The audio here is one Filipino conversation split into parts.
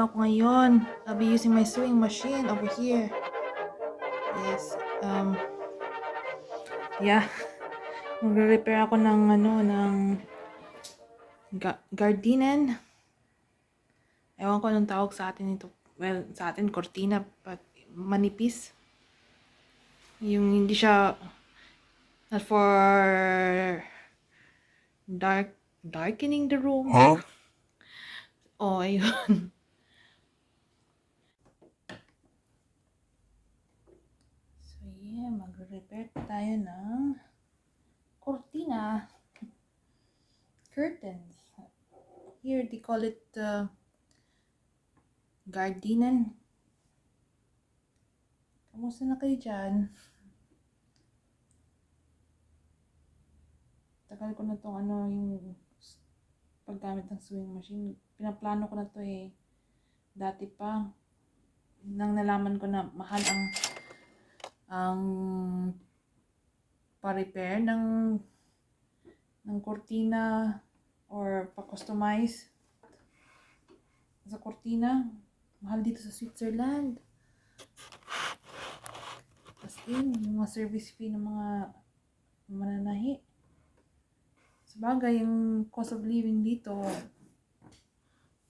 na ako ngayon. I'll be using my sewing machine over here. Yes. Yeah. Magre-repair ako ng gardinen. Ewan ko anong tawag sa atin ito. Well, sa atin cortina, but manipis. Yung hindi siya not for darkening the room. Huh? Oh, ayun. So, yeah, magre-repair tayo ng cortina. Curtains. Here, they call it gardinen. Kamusta na kayo dyan? Tagal ko na itong yung paggamit ng sewing machine. Pinaplano ko na to dati pa. Nang nalaman ko na mahal ang pa-repair ng cortina or pa-customize sa cortina. Mahal dito sa Switzerland. As in, yung mga service fee ng mga mananahi. Sabagay, yung cost of living dito,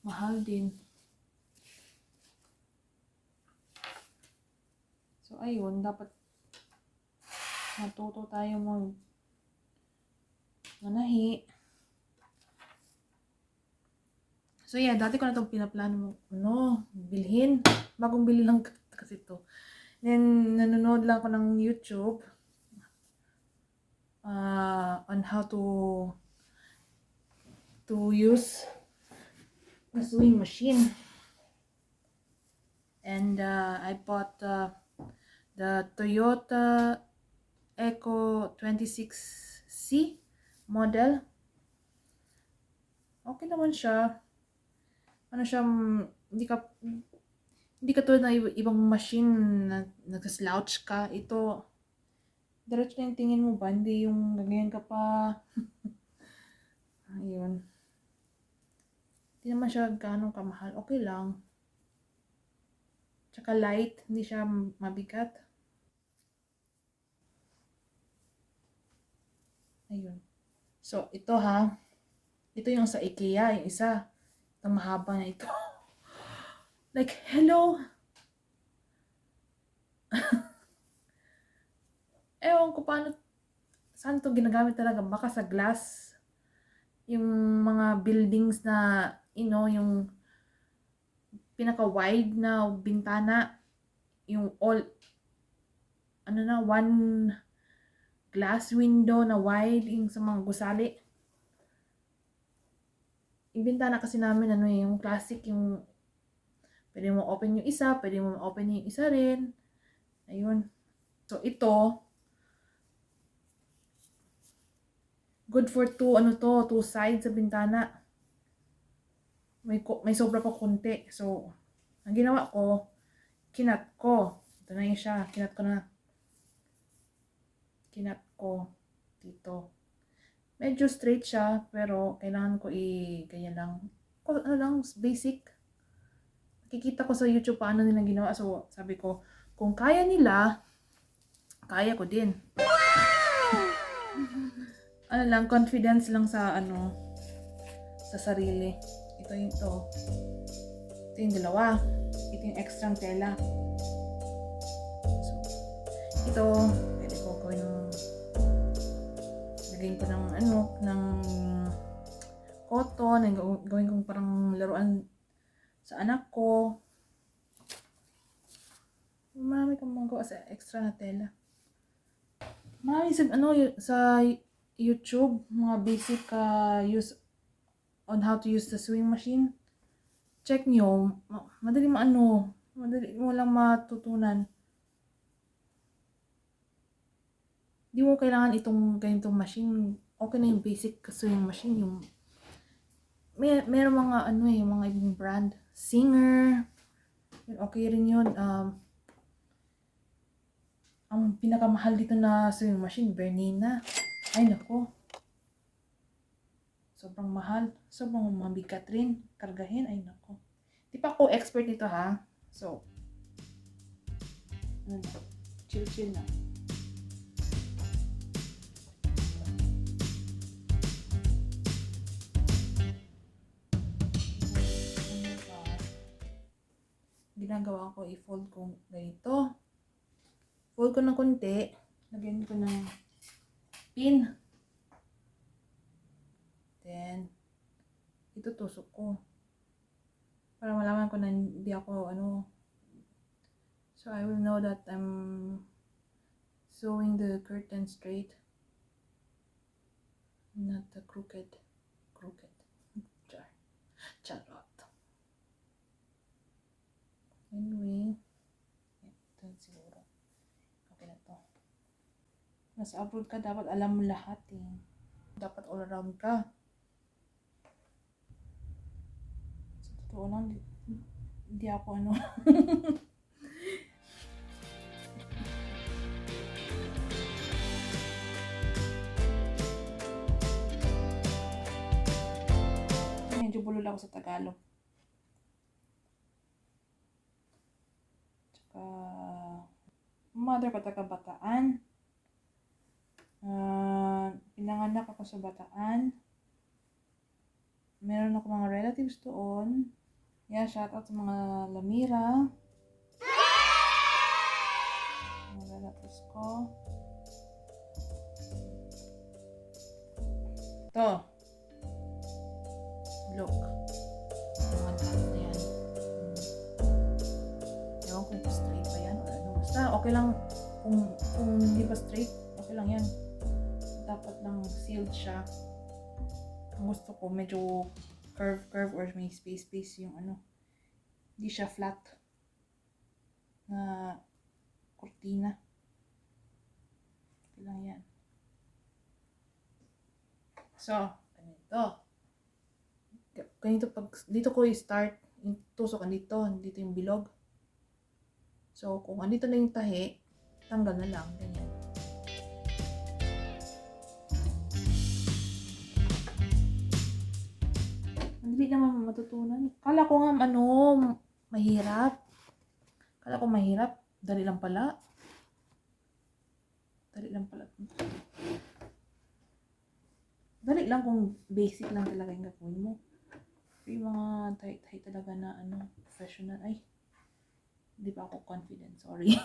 mahal din. So, ayun, dapat matuto tayo manahi. So, yeah, dati ko na itong pinaplano bilhin. Bagong bili lang kasi ito. Then, nanonood lang ako ng YouTube on how to use a sewing machine. And I bought the Toyota Eco 26C model. Okay naman siya. Hindi katulad ng ibang machine na nagsaslouch ka. Ito, diretso na yung tingin mo ba? Hindi yung ganyan ka pa. Ayun. Hindi naman siya ganong kamahal. Okay lang. Tsaka light. Hindi siya mabigat. Ayun. So, ito ha. Ito yung sa IKEA. Yung isa. Itong mahaba na ito. Like, hello? Ewan ko saan ito ginagamit talaga. Baka sa glass. Yung mga buildings na, yung pinaka-wide na bintana. Yung one glass window na wide, yung sa mga gusali. Yung bintana kasi namin, yung classic, yung pwede mo open yung isa, pwede mo open yung isa rin. Ayun. So, ito, good for two sides sa bintana. May sobra pa konti. So, ang ginawa ko, kinat ko. Ito na yun siya. Kinat ko dito. Medyo straight siya, pero kailangan ko ganyan lang. Basic. Nakikita ko sa YouTube paano nila ginawa. So, sabi ko, kung kaya nila, kaya ko din. Confidence lang sa sa sarili. Ito yung dalawa. Ito yung extra tela. So, ito, pwede ko lagyan ko ng cotton, gawin kong parang laruan sa anak ko. Marami kang magawa sa extra na tela. Marami sa YouTube, mga basic use on how to use the sewing machine. Check nyo. Madali mo lang matutunan. Di mo kailangan itong ganitong machine. Okay na yung basic sewing machine. Meron mga mga ibang brand. Singer. Okay rin yun. Ang pinakamahal dito na sewing machine, Bernina. Ay nako. Sobrang mahal. Sobrang mabigat rin. Kargahin. Ay nako. pa ako expert dito ha. So, chill na. Ginagawa ko, i-fold ko ganito. Fold ko ng konti. Lagyan ko ng pin. Then, itutusok ko. Para malaman ko na hindi ako, so I will know that I'm sewing the curtain straight. Not the crooked. Charot. Anyway, ito siguro. Okay na to. Nasa abroad ka, dapat alam mo lahat eh. Dapat all around ka. Sa totoo lang, hindi ako medyo bulol ako sa Tagalog. Tsaka, mother ko taga Bataan. Pinanganak ako sa Bataan. Meron ako mga relatives doon. Yeah, shout out sa mga Lamira. Mga relatives ko. Ito. Look. Mga dots na yan. Ewan kung straight pa yan or ano. Basta okay lang kung hindi pa straight, okay lang yan. Dapat lang sealed siya. Ang gusto ko medyo curve or may space yung hindi siya flat na kurtina. Okay lang yan. So, ganito pag dito ko i-start, yung tusok dito yung bilog. So, kung andito na yung tahi, tanggal na lang, ganyan. Hindi naman matutunan. Kala ko nga mahirap. Dali lang pala. Dali lang kung basic lang talaga yung gagawin mo. Yung mga tahi talaga na professional. Ay, hindi pa ako confident. Sorry.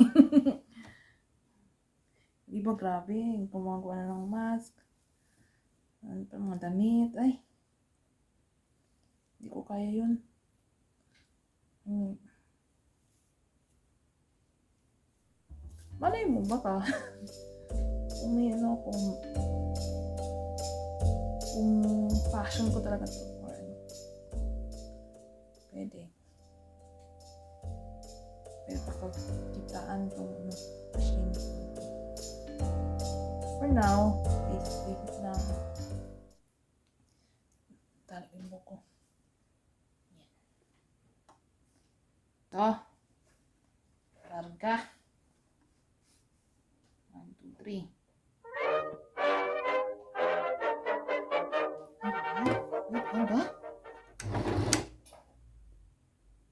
Di ba grabe? Gumagawa na ng mask. Ano pa mga damit. Ay, hindi ko kaya yun. Malay mo baka kung may kung passion ko talaga to or pwede pagkitaan tong machine. For now, basic lang. Talagin mo ko. Yan. Ito. Larga. 1, 2, 3. Ano ba?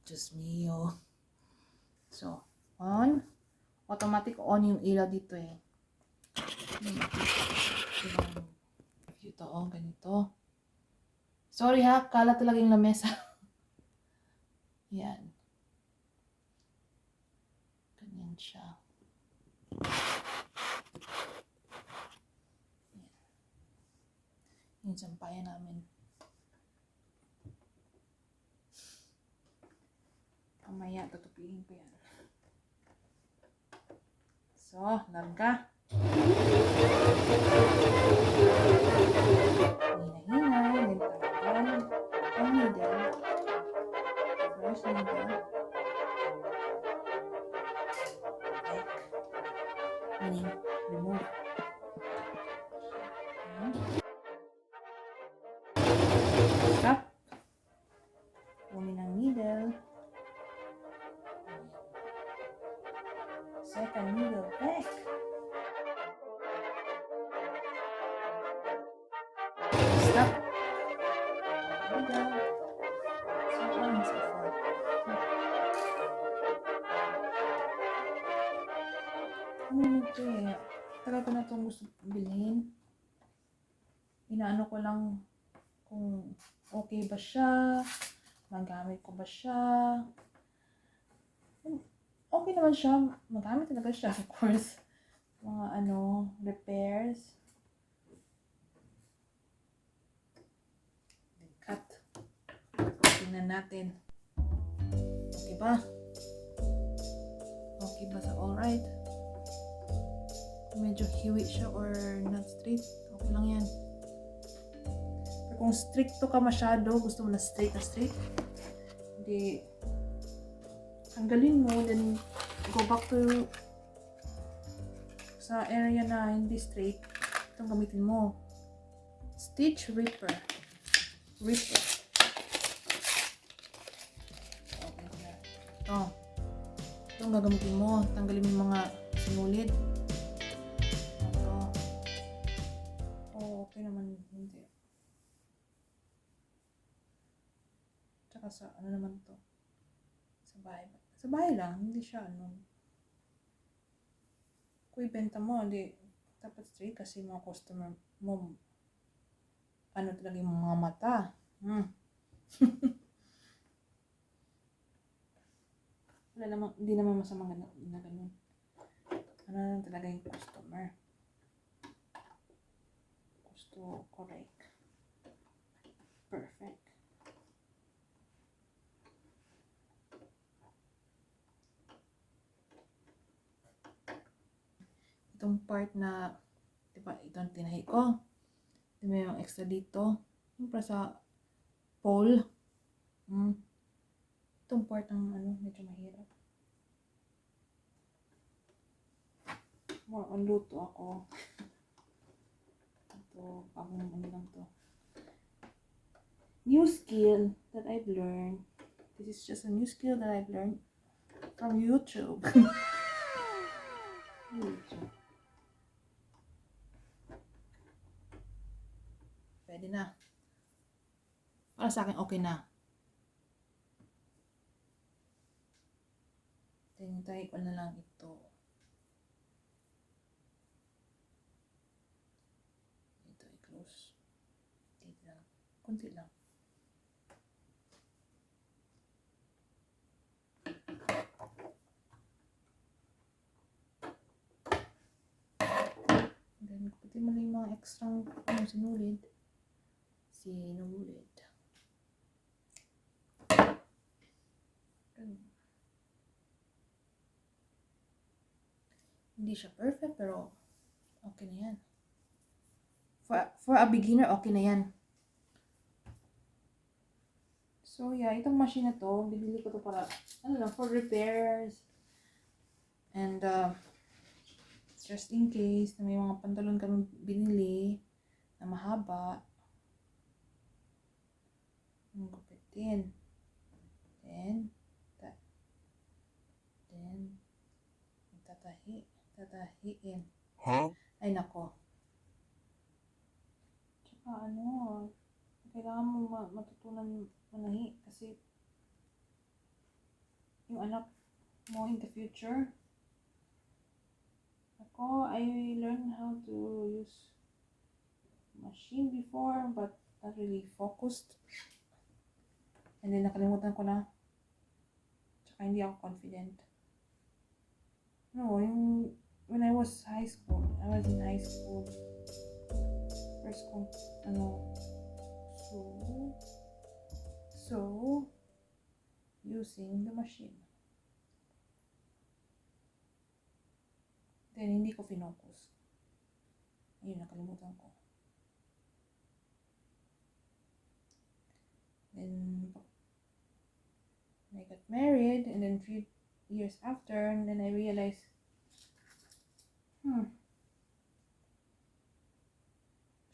Diyos mio. So, on. Automatic on yung ilaw dito eh. Ito, ganito. Sorry ha, kala talaga yung lamesa. Yan. Ganyan siya. Yan. Yung sampayan namin. Mamaya, tutupihin ko yan. So, larga. Hina-hina. Then tanggal ang needle. First needle. Meaning, remove. Stop. Kunin ang needle. Second needle back. Stop. Needle. So on and so forth. Ano na ito eh. Tagal ko na itong gusto bilhin. Inaano ko lang kung okay ba siya, magamit ko ba siya. Okay naman siya, magamit talaga siya, of course. Mga ano, repairs. Cut. Tingnan natin. Okay ba? Okay ba sa alright? Medyo hiwi siya or not straight, okay lang yan. Pero kung stricto ka masyado, gusto mo na straight, hindi, tanggalin mo, then go back to sa area na hindi straight. Itong gamitin mo. Stitch Ripper. Okay na. Itong gagamitin mo. Tanggalin mo yung mga sinulid. Okay naman, hindi. Tsaka sa, ano naman to? Sa bahay. Sa bahay lang, hindi siya, ano. Kung ibenta mo, hindi, dapat straight kasi mga customer mo, ano talaga yung mga mata. Wala naman, hindi naman masama na ganun. Ano lang talaga yung customer. Gusto correct. Perfect. Itong part na, diba, itong tinahi ko. Diba yung extra dito. Yung para sa pole. Itong part ang ano, medyo mahirap. More on luto ako. Ito, bagong ano lang to. New skill that I've learned. This is just a new skill that I've learned from YouTube. YouTube. Pwede na. Para sa akin, okay na. Tinitry ko na lang ito. Ito, i-close. Dito lang. Kunti lang. Then, pati mo lang yung mga extra sinulid. Hindi siya perfect, pero okay na yan. For a beginner, okay na yan. So, yeah, itong machine na to, binili ko to para, ano lang, for repairs. And, just in case na may mga pantalon kami binili na mahaba, ang gupitin. Then, tatahiin. Huh? Ay, nako. Tsaka, ano, kailangan mo matutunan manahi kasi yung anak mo in the future. Ako, I learned how to use machine before but not really focused. And then nakalimutan ko na. Tsaka hindi ako confident. No, when I was in high school. First kong, so, using the machine. Then, hindi ko finocus. Ayun, nakalimutan ko. Then, I got married, and then few years after, and then I realized,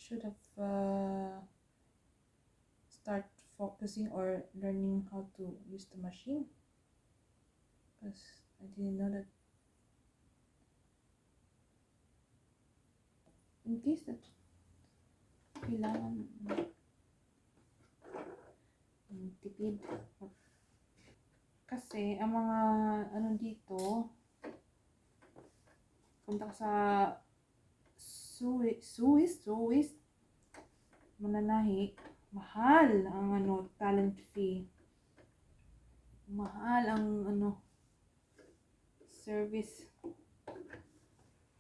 should have start focusing or learning how to use the machine, because I didn't know that in case that kailangan tipid. Kasi ang mga ano dito, punta ka sa Swiss, mananahi, mahal ang talent fee. Mahal ang service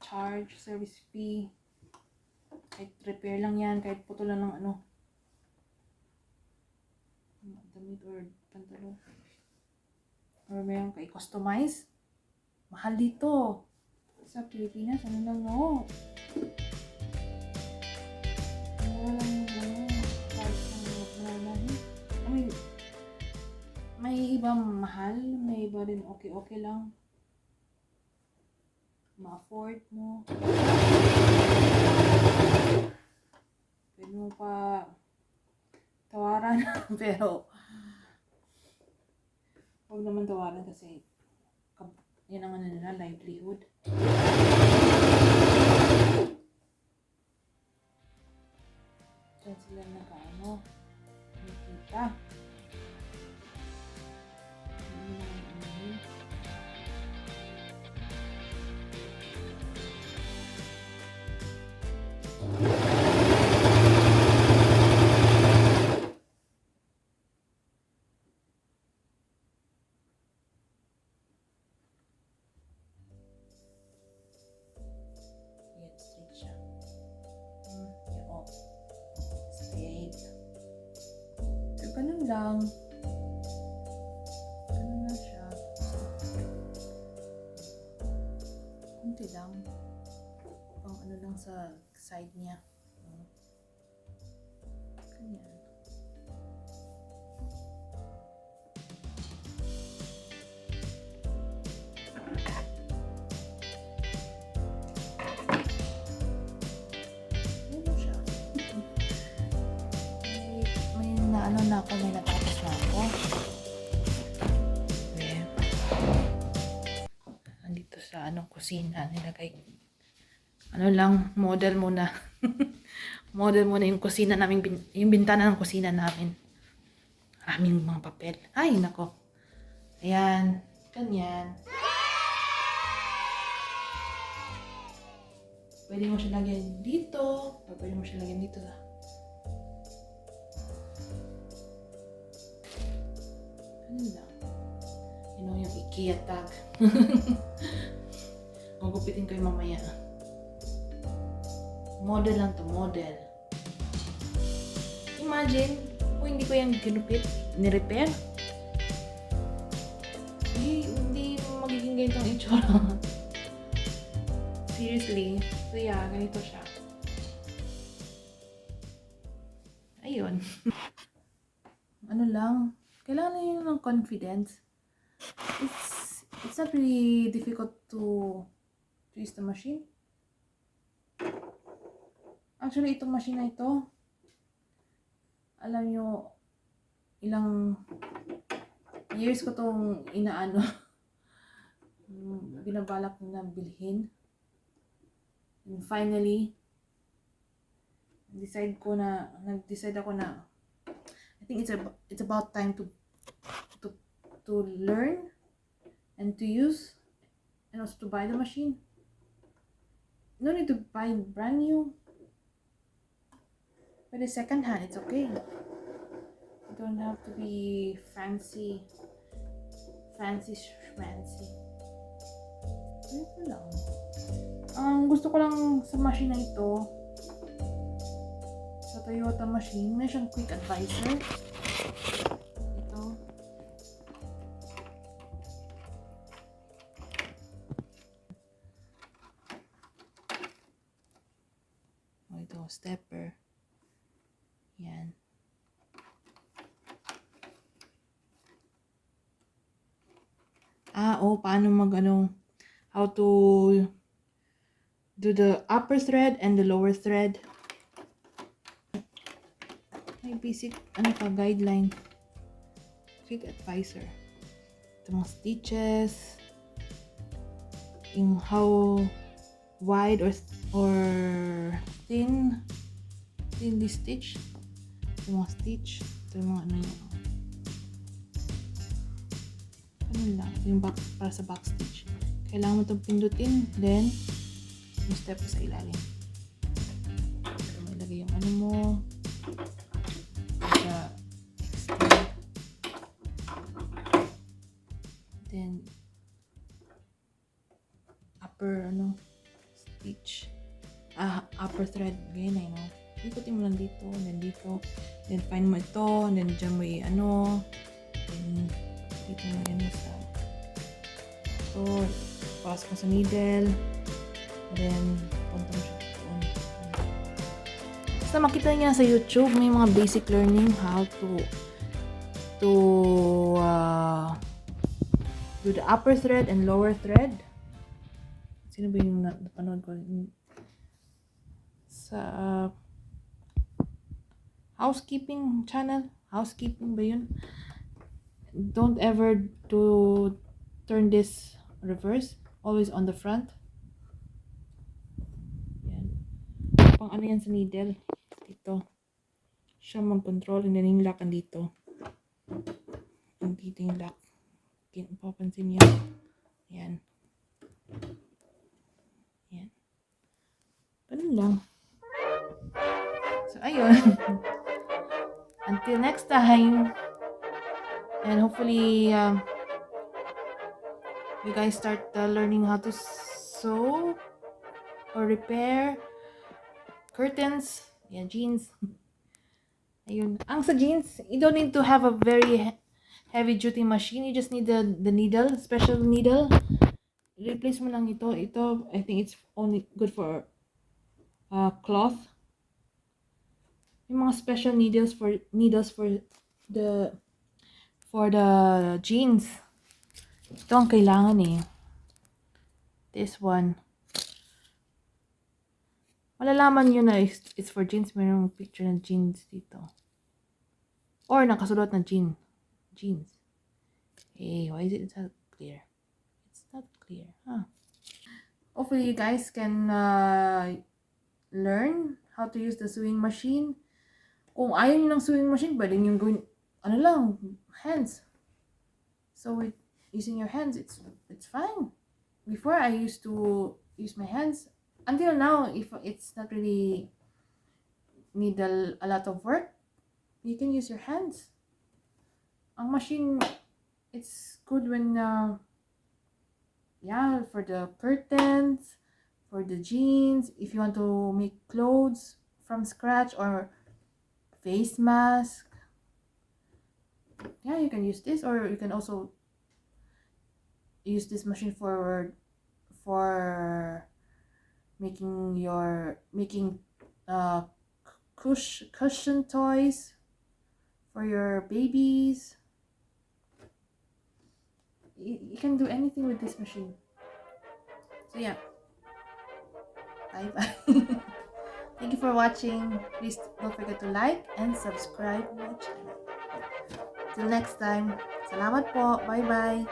charge, service fee. Kahit repair lang yan, kahit putol lang ng damit or pantalon. Or mayroon kay customize. Mahal dito. Sa Pilipinas, lang may ibang mahal, may iba rin okay lang. Ma-afford mo. Pwede mo pa tawaran, pero huwag naman tawaran kasi yan ang nila, livelihood. Diyan sila nakita. Ganun lang. Ganun na siya. Kunti lang. Pang lang sa side niya. Ganyan. May natapos na ako. Okay. Andito sa kusina, nilagay. Model muna. Model muna yung kusina namin, yung bintana ng kusina namin. Maraming mga papel. Ay, nako. Ayan. Ganyan. Pwede mo siya lagyan dito. Pwede mo siya lagyan dito. Ano lang. Yung IKEA tag. Magupitin ko yung mamaya. Model lang to, model. Imagine, kung hindi ko yung ginupit, ni-repair. Hindi magiging ganitong itsura. Seriously. So yeah, ganito siya. Ayun. Lang. Kailangan nyo ng confidence. It's not really difficult to use the machine. Actually, itong machine na ito, alam nyo, ilang years ko itong binabalak na bilhin. And finally, nag-decide ako na I think it's about time to learn and to use and also to buy the machine. No need to buy brand new. But it's second hand, it's okay. You don't have to be fancy schmancy. Ito lang. Gusto ko lang sa machine na ito, sa Toyota machine, may siyang quick advisor. Ito. Ito, stepper. Yan. Paano how to do the upper thread and the lower thread. May basic guideline. Quick advisor. Ito mga stitches, yung how wide or thinly stitch. Ito mga stitch. Ito yung mga lang, yung para sa back stitch. Kailangan mo itong pindutin, then yung step sa ilalim. So, may lagay yung ano mo. Sa extend. Then, upper, stitch. Upper thread. Ganyan, ikutin mo lang dito, and then dito. Then, find mo ito, and then dyan mo then, dito mo yan sa ito. Pass mo sa needle. And then, punta mo siya doon. Basta makita niya sa YouTube, may mga basic learning how to do the upper thread and lower thread. Sino ba yung napanood ko? Sa housekeeping channel. Housekeeping ba yun? Don't ever turn this reverse. Always on the front. Yan. Pang ano yan sa needle. Dito. Siya mag-control. And then yung lock andito. Andito yung lock. Papansin niyo. Yan. Yan. Ganun lang. So, ayun. Until next time. And hopefully, you guys start learning how to sew or repair curtains. Yeah, jeans. Ayun. Ang sa jeans, you don't need to have a very heavy duty machine. You just need the needle, special needle. Replace mo lang ito. Ito, I think it's only good for cloth. Yung mga special needles for the jeans. Ito ang kailangan eh. This one. Malalaman nyo na it's for jeans. Mayroong picture ng jeans dito. Or nakasulat na jeans. Hey, why is it not clear? It's not clear. Hopefully you guys can learn how to use the sewing machine. Kung ayaw nyo ng sewing machine, pwede nyo gawin, hands. So with using your hands, it's fine. Before, I used to use my hands. Until now, if it's not really need a lot of work, you can use your hands. Ang machine, it's good when, for the curtains, for the jeans, if you want to make clothes from scratch or face mask. Yeah, you can use this, or you can also use this machine for making cushion toys for your babies. You can do anything with this machine. So yeah, bye bye. Thank you for watching. Please don't forget to like and subscribe my channel. Till next time, salamat po. Bye bye.